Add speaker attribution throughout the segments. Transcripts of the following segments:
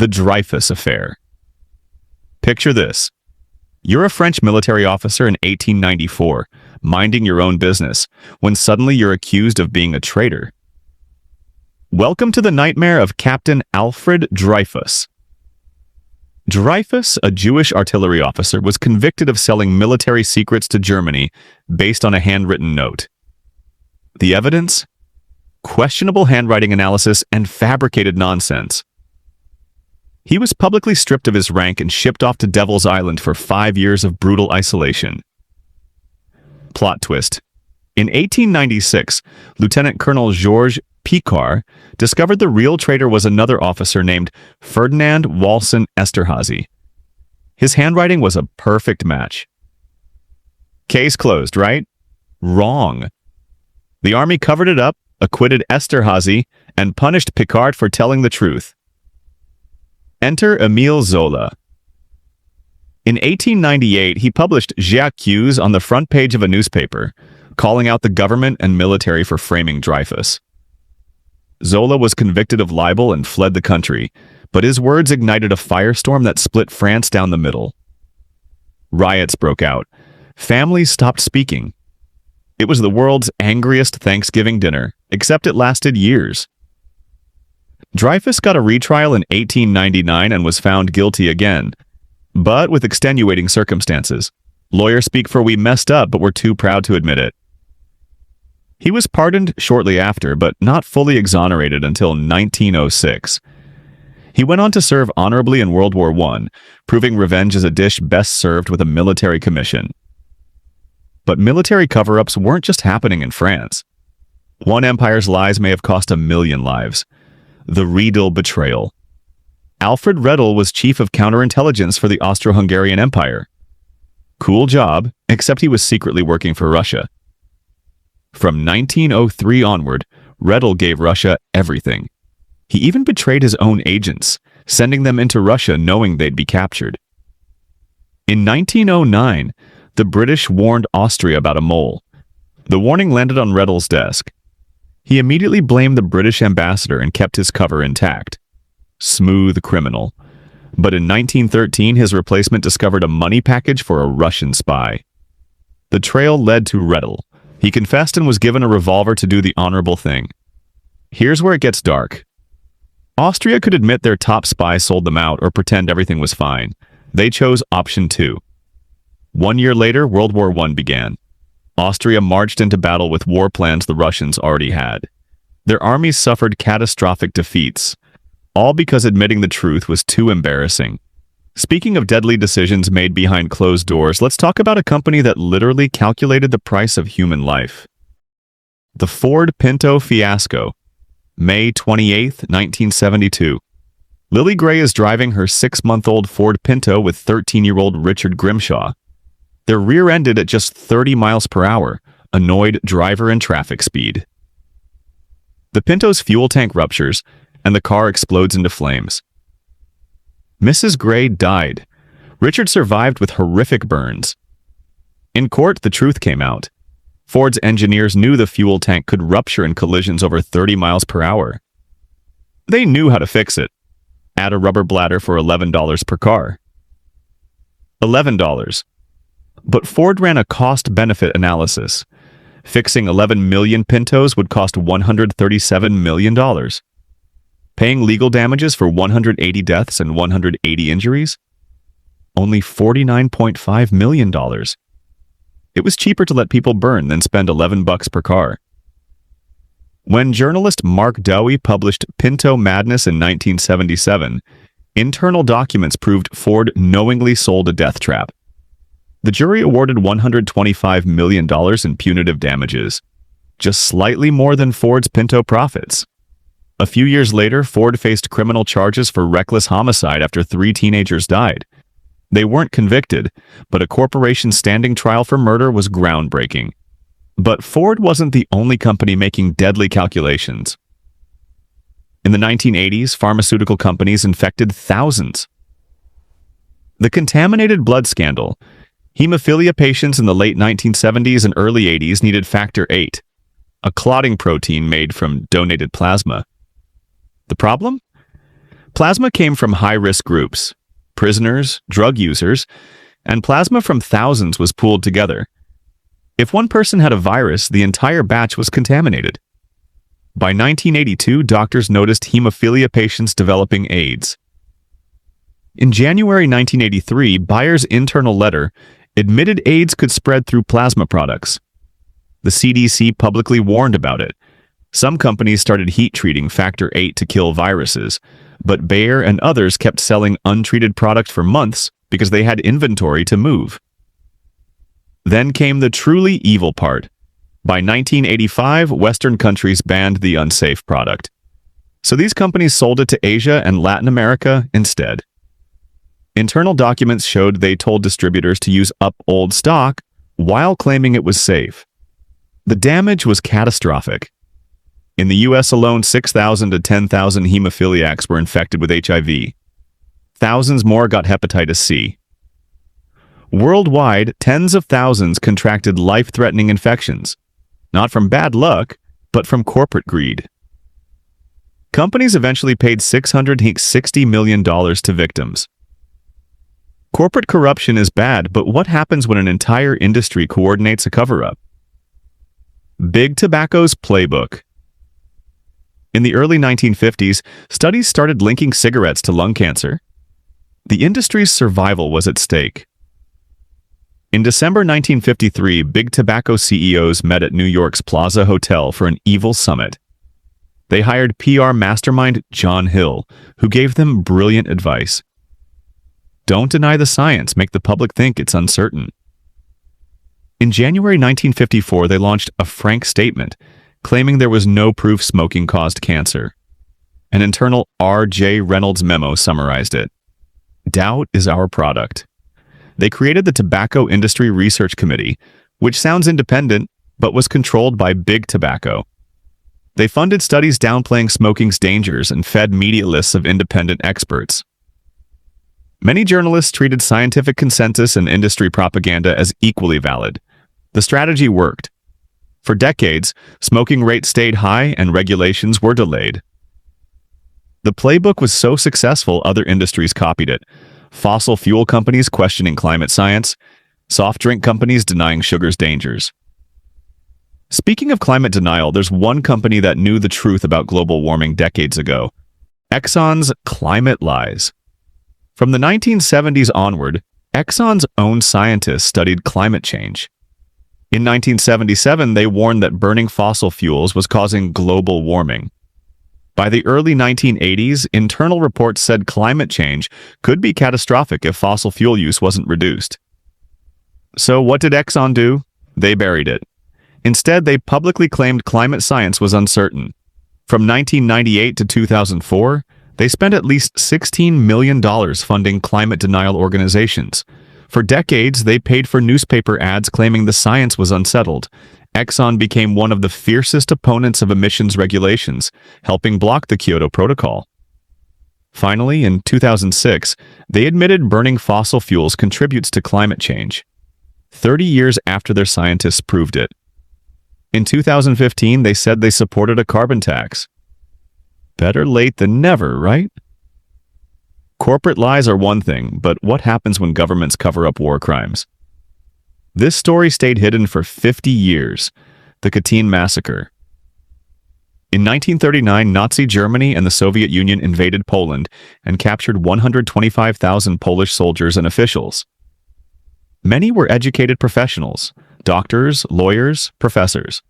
Speaker 1: The Dreyfus Affair. Picture this. You're a French military officer in 1894, minding your own business, when suddenly you're accused of being a traitor. Welcome to the nightmare of Captain Alfred Dreyfus. Dreyfus, a Jewish artillery officer, was convicted of selling military secrets to Germany based on a handwritten note. The evidence? Questionable handwriting analysis and fabricated nonsense. He was publicly stripped of his rank and shipped off to Devil's Island for 5 years of brutal isolation. Plot twist. In 1896, Lieutenant Colonel Georges Picard discovered the real traitor was another officer named Ferdinand Walsin Esterhazy. His handwriting was a perfect match. Case closed, right? Wrong. The army covered it up, acquitted Esterhazy, and punished Picard for telling the truth. Enter Émile Zola. In 1898, he published J'accuse on the front page of a newspaper, calling out the government and military for framing Dreyfus. Zola was convicted of libel and fled the country, but his words ignited a firestorm that split France down the middle. Riots broke out. Families stopped speaking. It was the world's angriest Thanksgiving dinner, except it lasted years. Dreyfus got a retrial in 1899 and was found guilty again, but with extenuating circumstances. Lawyers speak for we messed up, but we're too proud to admit it. He was pardoned shortly after, but not fully exonerated until 1906. He went on to serve honorably in World War I, proving revenge is a dish best served with a military commission. But military cover-ups weren't just happening in France. One empire's lies may have cost 1 million lives. The Riedel betrayal. Alfred Riedel was chief of counterintelligence for the Austro-Hungarian Empire. Cool job, except he was secretly working for Russia. From 1903 onward, Riedel gave Russia everything. He even betrayed his own agents, sending them into Russia knowing they'd be captured. In 1909, the British warned Austria about a mole. The warning landed on Riedel's desk. He immediately blamed the British ambassador and kept his cover intact. Smooth criminal. But in 1913, his replacement discovered a money package for a Russian spy. The trail led to Riedel. He confessed and was given a revolver to do the honorable thing. Here's where it gets dark. Austria could admit their top spy sold them out or pretend everything was fine. They chose option 2. 1 year later, World War I began. Austria marched into battle with war plans the Russians already had. Their armies suffered catastrophic defeats, all because admitting the truth was too embarrassing. Speaking of deadly decisions made behind closed doors, let's talk about a company that literally calculated the price of human life. The Ford Pinto fiasco. May 28, 1972. Lily Gray is driving her 6-month-old Ford Pinto with 13-year-old Richard Grimshaw. They're rear-ended at just 30 miles per hour, annoyed driver and traffic speed. The Pinto's fuel tank ruptures, and the car explodes into flames. Mrs. Gray died. Richard survived with horrific burns. In court, the truth came out. Ford's engineers knew the fuel tank could rupture in collisions over 30 miles per hour. They knew how to fix it. Add a rubber bladder for $11 per car. $11. But Ford ran a cost-benefit analysis. Fixing 11 million Pintos would cost $137 million. Paying legal damages for 180 deaths and 180 injuries? Only $49.5 million. It was cheaper to let people burn than spend $11 per car. When journalist Mark Dowie published Pinto Madness in 1977, internal documents proved Ford knowingly sold a death trap. The jury awarded $125 million in punitive damages, just slightly more than Ford's Pinto profits. A few years later, Ford faced criminal charges for reckless homicide after 3 teenagers died. They weren't convicted, but a corporation's standing trial for murder was groundbreaking. But Ford wasn't the only company making deadly calculations. In the 1980s, pharmaceutical companies infected thousands. The contaminated blood scandal. Hemophilia patients in the late 1970s and early 80s needed factor VIII, a clotting protein made from donated plasma. The problem? Plasma came from high-risk groups, prisoners, drug users, and plasma from thousands was pooled together. If one person had a virus, the entire batch was contaminated. By 1982, doctors noticed hemophilia patients developing AIDS. In January 1983, Bayer's internal letter admitted AIDS could spread through plasma products. The CDC publicly warned about it. Some companies started heat-treating factor VIII to kill viruses, but Bayer and others kept selling untreated product for months because they had inventory to move. Then came the truly evil part. By 1985, Western countries banned the unsafe product. So these companies sold it to Asia and Latin America instead. Internal documents showed they told distributors to use up old stock while claiming it was safe. The damage was catastrophic. In the US alone, 6,000 to 10,000 hemophiliacs were infected with HIV. Thousands more got hepatitis C. Worldwide, tens of thousands contracted life-threatening infections, not from bad luck, but from corporate greed. Companies eventually paid $660 million to victims. Corporate corruption is bad, but what happens when an entire industry coordinates a cover-up? Big Tobacco's playbook. In the early 1950s, studies started linking cigarettes to lung cancer. The industry's survival was at stake. In December 1953, Big Tobacco CEOs met at New York's Plaza Hotel for an evil summit. They hired PR mastermind John Hill, who gave them brilliant advice. Don't deny the science, make the public think it's uncertain. In January 1954, they launched a frank statement, claiming there was no proof smoking caused cancer. An internal R.J. Reynolds memo summarized it. Doubt is our product. They created the Tobacco Industry Research Committee, which sounds independent, but was controlled by Big Tobacco. They funded studies downplaying smoking's dangers and fed media lists of independent experts. Many journalists treated scientific consensus and industry propaganda as equally valid. The strategy worked. For decades, smoking rates stayed high and regulations were delayed. The playbook was so successful, other industries copied it. Fossil fuel companies questioning climate science, soft drink companies denying sugar's dangers. Speaking of climate denial, there's one company that knew the truth about global warming decades ago. Exxon's climate lies. From the 1970s onward, Exxon's own scientists studied climate change. In 1977, they warned that burning fossil fuels was causing global warming. By the early 1980s, internal reports said climate change could be catastrophic if fossil fuel use wasn't reduced. So what did Exxon do? They buried it. Instead, they publicly claimed climate science was uncertain. From 1998 to 2004, they spent at least $16 million funding climate denial organizations. For decades, they paid for newspaper ads claiming the science was unsettled. Exxon became one of the fiercest opponents of emissions regulations, helping block the Kyoto Protocol. Finally, in 2006, they admitted burning fossil fuels contributes to climate change, 30 years after their scientists proved it. In 2015, they said they supported a carbon tax. Better late than never, right? Corporate lies are one thing, but what happens when governments cover up war crimes? This story stayed hidden for 50 years, the Katyn Massacre. In 1939, Nazi Germany and the Soviet Union invaded Poland and captured 125,000 Polish soldiers and officials. Many were educated professionals, doctors, lawyers, professors.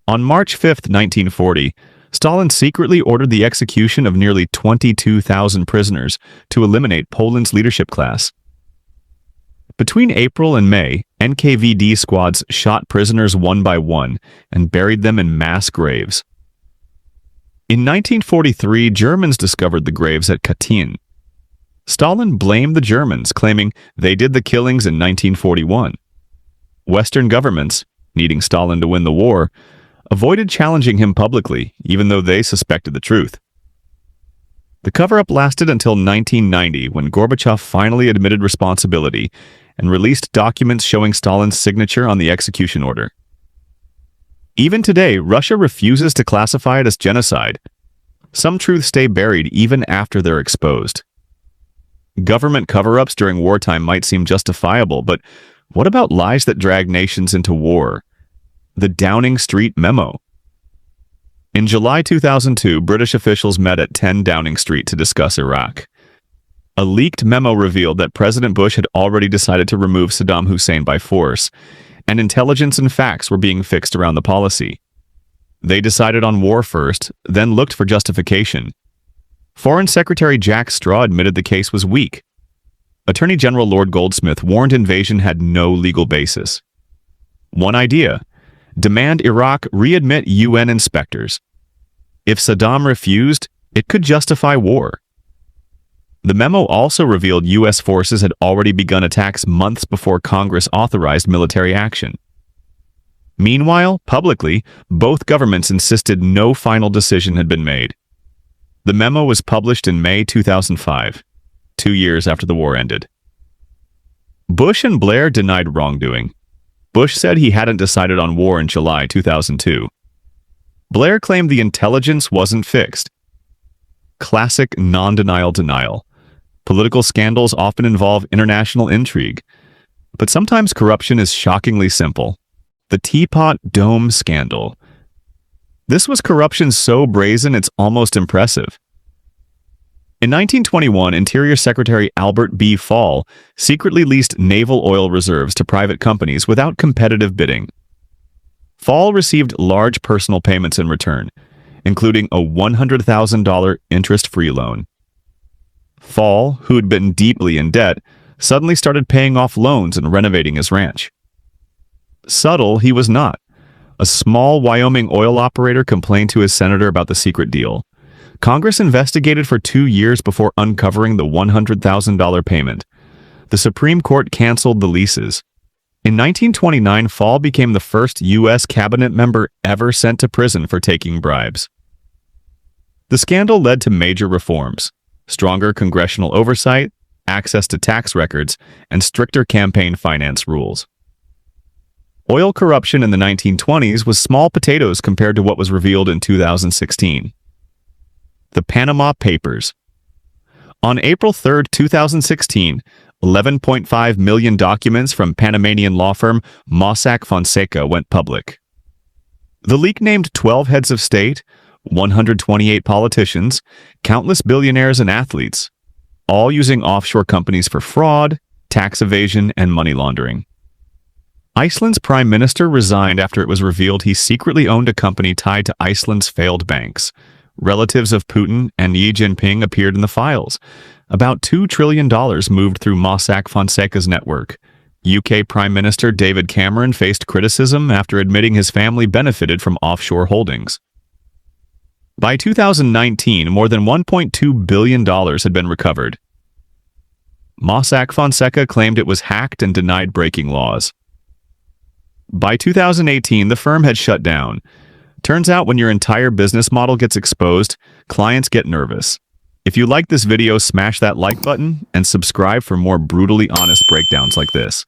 Speaker 1: On March 5, 1940, Stalin secretly ordered the execution of nearly 22,000 prisoners to eliminate Poland's leadership class. Between April and May, NKVD squads shot prisoners one by one and buried them in mass graves. In 1943, Germans discovered the graves at Katyn. Stalin blamed the Germans, claiming they did the killings in 1941. Western governments, needing Stalin to win the war, avoided challenging him publicly, even though they suspected the truth. The cover-up lasted until 1990, when Gorbachev finally admitted responsibility and released documents showing Stalin's signature on the execution order. Even today, Russia refuses to classify it as genocide. Some truths stay buried even after they're exposed. Government cover-ups during wartime might seem justifiable, but what about lies that drag nations into war? The Downing Street Memo. In July 2002, British officials met at 10 Downing Street to discuss Iraq. A leaked memo revealed that President Bush had already decided to remove Saddam Hussein by force, and intelligence and facts were being fixed around the policy. They decided on war first, then looked for justification. Foreign Secretary Jack Straw admitted the case was weak. Attorney General Lord Goldsmith warned invasion had no legal basis. One idea: demand Iraq readmit UN inspectors. If Saddam refused, it could justify war. The memo also revealed U.S. forces had already begun attacks months before Congress authorized military action. Meanwhile, publicly, both governments insisted no final decision had been made. The memo was published in May 2005, 2 years after the war ended. Bush and Blair denied wrongdoing. Bush said he hadn't decided on war in July 2002. Blair claimed the intelligence wasn't fixed. Classic non-denial denial. Political scandals often involve international intrigue, but sometimes corruption is shockingly simple. The Teapot Dome scandal. This was corruption so brazen it's almost impressive. In 1921, Interior Secretary Albert B. Fall secretly leased naval oil reserves to private companies without competitive bidding. Fall received large personal payments in return, including a $100,000 interest-free loan. Fall, who had been deeply in debt, suddenly started paying off loans and renovating his ranch. Subtle, he was not. A small Wyoming oil operator complained to his senator about the secret deal. Congress investigated for 2 years before uncovering the $100,000 payment. The Supreme Court canceled the leases. In 1929, Fall became the first U.S. cabinet member ever sent to prison for taking bribes. The scandal led to major reforms: stronger congressional oversight, access to tax records, and stricter campaign finance rules. Oil corruption in the 1920s was small potatoes compared to what was revealed in 2016. The Panama Papers. On April 3, 2016, 11.5 million documents from Panamanian law firm Mossack Fonseca went public. The leak named 12 heads of state, 128 politicians, countless billionaires and athletes, all using offshore companies for fraud, tax evasion, and money laundering. Iceland's prime minister resigned after it was revealed he secretly owned a company tied to Iceland's failed banks. Relatives of Putin and Xi Jinping appeared in the files. About $2 trillion moved through Mossack Fonseca's network. UK Prime Minister David Cameron faced criticism after admitting his family benefited from offshore holdings. By 2019, more than $1.2 billion had been recovered. Mossack Fonseca claimed it was hacked and denied breaking laws. By 2018, the firm had shut down. Turns out when your entire business model gets exposed, clients get nervous. If you like this video, smash that like button and subscribe for more brutally honest breakdowns like this.